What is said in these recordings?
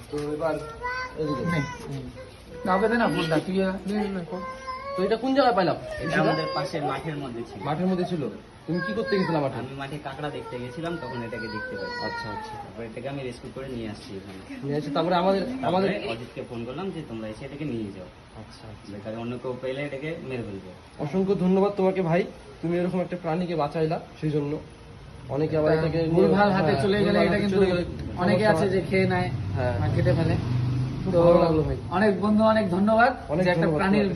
তো এবার তো এটা কোন জায়গায় পাইলাম? আমাদের পাশের মাঠের মধ্যে ছিল। মাঠের মধ্যে ছিল। তুমি কি করতে গেছিলাম মাঠে? আমি মাঠে কাঁকড়া দেখতে গেছিলাম, তখন এটাকে দেখতে পাই। আচ্ছা আচ্ছা। তারপর এটাকে আমি রেস্কিউ করে নিয়ে আসছি এখানে। নিয়ে এসে তারপরে আমাদের অজিতকে ফোন করলাম যে তোমরা এসে এটাকে নিয়ে যাও। আচ্ছা বেকারে অন্য কেউ পেলে এটাকে মেরে ফেলবে। অসংখ্য ধন্যবাদ তোমাকে ভাই, তুমি এরকম একটা প্রাণীকে বাঁচাইলা, সেই জন্য। অনেকে আবার এটাকে ভুলভাল হাতে চলে গেলে এটা কিন্তু অনেকে আছে যে খেয়ে নেয়, কেটে ফেলে। তো ভালো লাগলো ভাই, অনেক বন্ধু অনেক ধন্যবাদ যে একটা প্রাণীর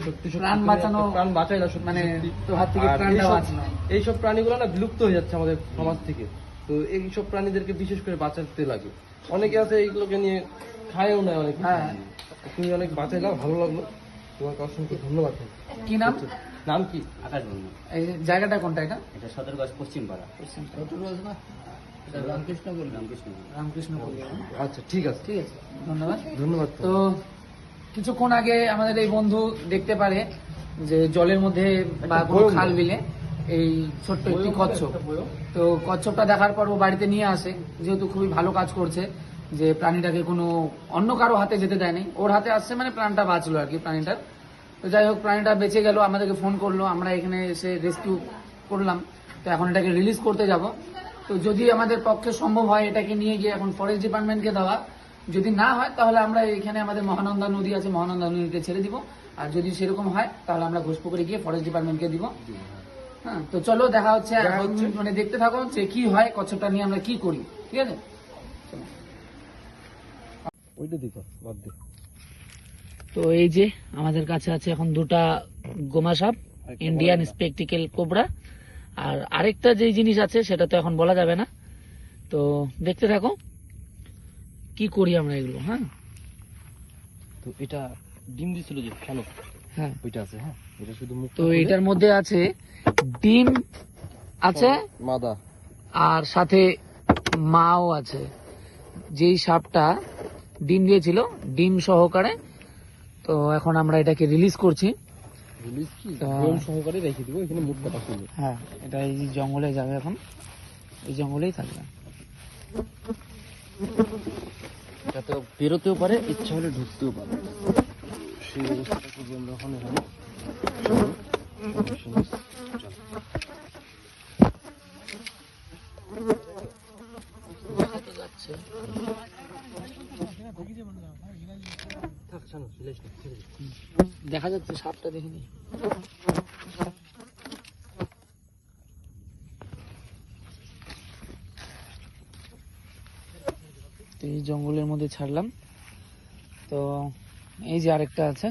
প্রাণ বাঁচানো, প্রাণ বাঁচাইলা মানে তোর হাত থেকে প্রাণটা বাঁচানো। এইসব প্রাণীগুলো না বিলুপ্ত হয়ে যাচ্ছে আমাদের সমাজ থেকে, তো এইসব প্রাণীদেরকে বিশেষ করে বাঁচাতে লাগে। অনেকে আছে এইগুলোকে নিয়ে খায়ও না অনেক। হ্যাঁ, তুমি অনেক বাঁচাইলা, ভালো লাগলো, তোমাকে অসংখ্য ধন্যবাদ। কি নাম? নাম কি? আকাশ বর্মা। এই জায়গাটা কোনটা? এটা এটা সদরগঞ্জ পশ্চিম পাড়া। রামকৃষ্ণ। আচ্ছা ঠিক আছে, ঠিক আছে, ধন্যবাদ। ধন্যবাদ। তো কিছুক্ষণ আগে আমাদের এই বন্ধু দেখতে পারে যে জলের মধ্যে বা কোনো খাল বিলে এই ছোট্ট একটি কচ্ছপ। তো কচ্ছপটা দেখার পর ও বাড়িতে নিয়ে আসে, যেহেতু খুবই ভালো কাজ করছে যে প্রাণীটাকে কোনো অন্য কারো হাতে যেতে দেয়নি, ওর হাতে আসছে মানে প্রাণটা বাঁচলো আর কি প্রাণীটার। তো যাই হোক, প্রাণীটা বেঁচে গেল, আমাদেরকে ফোন করলো, আমরা এখানে এসে রেস্কিউ করলাম। তো এখন এটাকে রিলিজ করতে যাব। তো যদি আমাদের পক্ষে সম্ভব হয় এটাকে নিয়ে গিয়ে এখন ফরেস্ট ডিপার্টমেন্টকে দেওয়া, যদি না হয় তাহলে আমরা এখানে আমাদের মহানন্দা নদী আছে, মহানন্দা নদীতে ছেড়ে দিব। আর যদি সেরকম হয় তাহলে আমরা ঘোষপুকুরে গিয়ে ফরেস্ট ডিপার্টমেন্টকে দিব। হ্যাঁ, তো চলো দেখা হচ্ছে, মানে দেখতে থাকো যে কি হয়, কচ্ছপটা নিয়ে আমরা কি করি। ঠিক আছে, ওইটা দিত বাদ দে। তো এই যে আমাদের কাছে আছে এখন দুটা গোমা সাপ, ইন্ডিয়ান স্পেকটিক্যাল কোবরা। আর আরেকটা যে জিনিস আছে সেটা তো এখন বলা যাবে না, তো দেখতে থাকো কি করি আমরা এগুলো। হ্যাঁ, তো এটা ডিম দিছিল যে কেন? হ্যাঁ, ওইটা আছে। হ্যাঁ, এটা শুধু মুখ। তো এটার মধ্যে আছে ডিম আছে, মাদা, আর সাথে মাও আছে। যেই সাপটা ডিম দিয়েছিল ডিম সহকারে, তো এখন আমরা এটাকে রিলিজ করছি। রিলিজ কি ড্রোন সহকারে রেখে দিব এখানে, মুখ কাটা শুনে। হ্যাঁ, এটা এই জঙ্গলে যাবে, এখন এই জঙ্গলেই থাকবে। এটা তো বেরোতেও পারে, ইচ্ছা হলে ঢুকতেও পারে, সেই অবস্থাটা করবো আমরা এখন এখানে। দেখা যাচ্ছে সাপটা, দেখিনি। এই জঙ্গলের মধ্যে ছাড়লাম। তো এই যে আরেকটা আছে,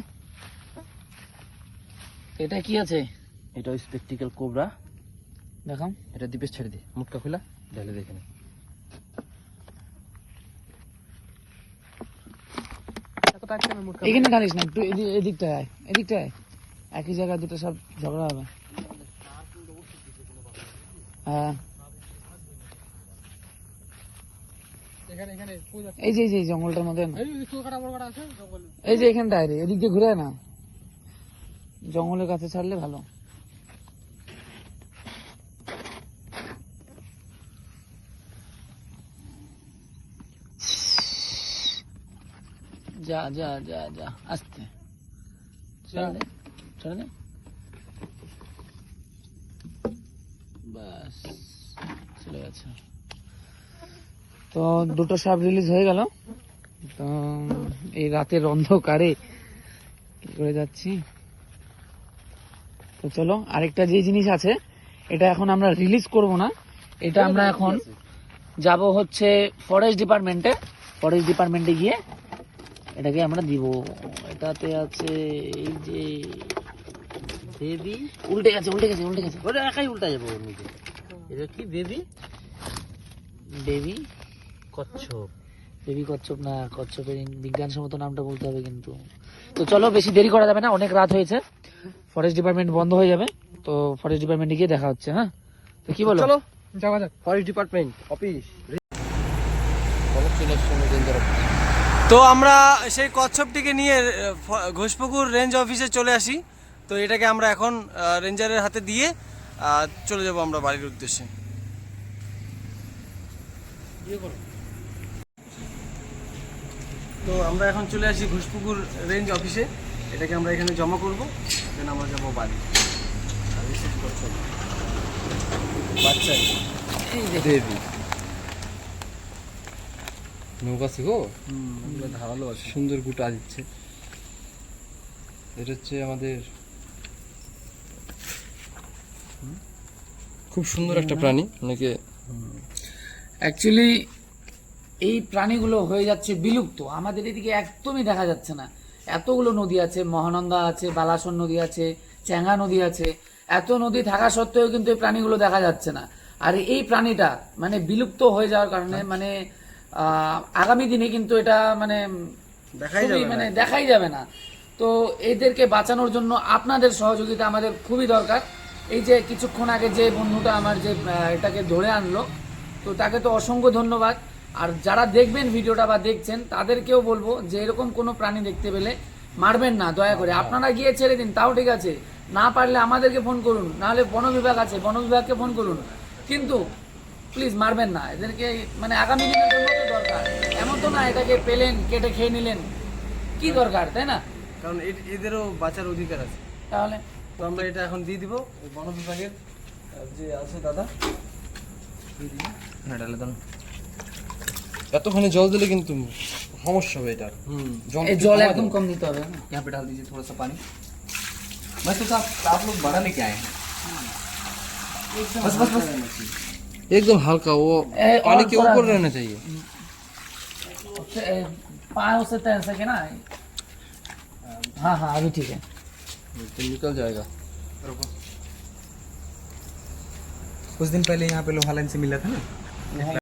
এটা কি আছে? এটা স্পেকটিক্যাল কোবরা। দেখাম, এটা দ্বীপের ছেড়ে দে, মুখটা খোলা ঢেলে দেখে নে। এখানে ঢালিস না, একটু এদিকটায় আয়, এদিকটায় আয়। একই জায়গায় দুটো সব ঝগড়া হবে। হ্যাঁ, এই যে জঙ্গলটার মধ্যে, এই যে এখানটায় রে, এদিক দিয়ে ঘুরে না, জঙ্গলের কাছে ছাড়লে ভালো। যা যা যা যা, আস্তে ছেড়ে দে, ছেড়ে দে, বাস চলে গেছে। তো দুটো সাপ রিলিজ হয়ে গেল। তো এই রাতের অন্ধকারে কি করে যাচ্ছি। তো চলো, আরেকটা যে জিনিস আছে এটা এখন আমরা রিলিজ করব না, এটা আমরা এখন যাব হচ্ছে ফরেস্ট ডিপার্টমেন্টে। ফরেস্ট ডিপার্টমেন্টে গিয়ে এটাকে আমরা দিব। এটাতে আছে এই যে বেবি, উল্টে গেছে ওটা একাই উল্টা যাবো ওর মধ্যে। এটা কি বেবি? বেবি কচ্ছপ। বেবি কচ্ছপ না, কচ্ছপের বিজ্ঞানসম্মত নামটা বলতে হবে কিন্তু। তো চলো, বেশি দেরি করা যাবে না, অনেক রাত হয়েছে, ফরেস্ট ডিপার্টমেন্ট বন্ধ হয়ে যাবে। তো ফরেস্ট ডিপার্টমেন্টে গিয়ে দেখা হচ্ছে। হ্যাঁ, তো কি বলো, চলো যাওয়া যাক ফরেস্ট ডিপার্টমেন্ট অফিস। তো আমরা সেই কচ্ছপটিকে নিয়ে ঘোষপুকুর রেঞ্জ অফিসে চলে আসি। তো এটাকে আমরা এখন রেঞ্জারের হাতে দিয়ে চলে যাব আমরা বাড়ির উদ্দেশ্যে। তো আমরা এখন চলে আসি ঘোষপুকুর রেঞ্জ অফিসে, এটাকে আমরা এখানে জমা করব, দেন আমরা যাবো বাড়ি। আর রিসিভ করছো বাচ্চা দেবী নৌকা শিখো ধারালো আছে। সুন্দর গুটা দিচ্ছে। এটা হচ্ছে আমাদের খুব সুন্দর একটা প্রাণী, অনেকে অ্যাকচুয়ালি এই প্রাণীগুলো হয়ে যাচ্ছে বিলুপ্ত, আমাদের এদিকে একদমই দেখা যাচ্ছে না। এতগুলো নদী আছে, মহানন্দা আছে, বালাসন নদী আছে, চ্যাঙ্গা নদী আছে, এত নদী থাকা সত্ত্বেও কিন্তু এই প্রাণীগুলো দেখা যাচ্ছে না। আর এই প্রাণীটা মানে বিলুপ্ত হয়ে যাওয়ার কারণে মানে আগামী দিনে কিন্তু এটা মানে দেখাই যাবে না। তো এদেরকে বাঁচানোর জন্য আপনাদের সহযোগিতা আমাদের খুবই দরকার। এই যে কিছুক্ষণ আগে যে বন্ধুটা আমার যে এটাকে ধরে আনলো, তো তাকে তো অসংখ্য ধন্যবাদ। আর যারা দেখবেন ভিডিওটা বা দেখছেন তাদেরকেও বলবো যে এরকম কোনো প্রাণী দেখতে পেলে মারবেন না, দয়া করে। আপনারা গিয়ে ছেড়ে দিন, তাও ঠিক আছে, না পারলে আমাদেরকে ফোন করুন, নাহলে বন বিভাগ আছে, বন বিভাগকে ফোন করুন, কিন্তু প্লিজ মারবেন না এদেরকে। মানে আগামী দিনের জন্য তো দরকার, এমন তো না এটাকে পেলেন কেটে খেয়ে নিলেন, কি দরকার, তাই না? কারণ এদেরও বাঁচার অধিকার আছে। তাহলে তো আমরা এটা এখন দিয়ে দিব ওই বন বিভাগের যে আছে দাদা, এতখানি জল দিলে কিন্তু সমস্যা হবে। এটা এই জল একদম কম দিতে হবে। यहाँ पे डाल दीजिए थोड़ा सा पानी। बस तो आप लोग बड़ा लेके आए हैं। बस बस बस एकदम हल्का, वो और पानी के थोड़ा- ऊपर रहना चाहिए। पाँव से तैर सके ना। हाँ हाँ अभी ठीक है। तो निकल जाएगा। कुछ दिन पहले यहाँ पे लोहालन से मिला था ना,